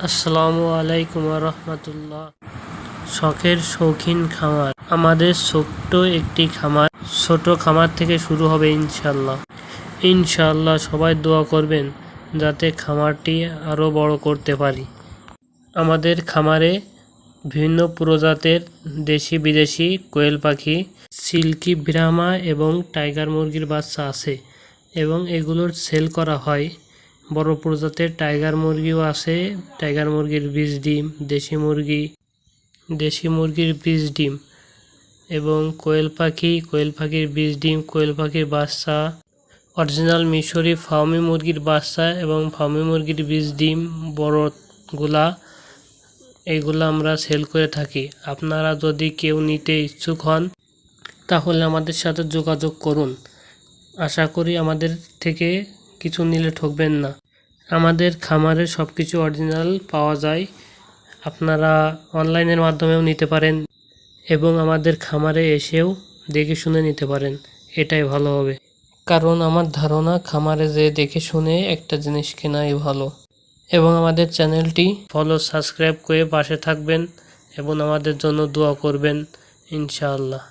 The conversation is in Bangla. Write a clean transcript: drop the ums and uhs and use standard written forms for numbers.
আসসালামু আলাইকুম রহমতুল্লাহ। শখের শৌখিন খামার, আমাদের ছোট্ট একটি খামার, ছোট খামার থেকে শুরু হবে ইনশাআল্লাহ। সবাই দোয়া করবেন যাতে খামারটি আরও বড় করতে পারি। আমাদের খামারে বিভিন্ন প্রজাতের দেশি বিদেশি কোয়েল পাখি, সিল্কি ব্রাহ্মা এবং টাইগার মুরগির বাচ্চা আছে এবং এগুলোর সেল করা হয়। বড় প্রজাতির টাইগার মুরগিও আছে, টাইগার মুরগির বীজ ডিম, দেশি মুরগির বীজ ডিম এবং কোয়েল পাখির বীজ ডিম, কোয়েল পাখির বাচ্চা, অরিজিনাল মিশরি ফার্মি মুরগির বাচ্চা এবং ফার্মি মুরগির বীজ ডিম বড়গুলা, এইগুলো আমরা সেল করে থাকি। আপনারা যদি কেউ নিতে ইচ্ছুক হন তাহলে আমাদের সাথে যোগাযোগ করুন। আশা করি আমাদের থেকে কিছু নিলে ঠকবেন না। আমাদের খামারে সব কিছু অরিজিনাল পাওয়া যায়, আপনারা অনলাইনের মাধ্যমেও নিতে পারেন এবং আমাদের খামারে এসেও দেখে শুনে নিতে পারেন। এটাই ভালো হবে, কারণ আমার ধারণা খামারে যে দেখে শুনে একটা জিনিস কেনাই ভালো। এবং আমাদের চ্যানেলটি ফলো সাবস্ক্রাইব করে পাশে থাকবেন এবং আমাদের জন্য দোয়া করবেন ইনশাআল্লাহ।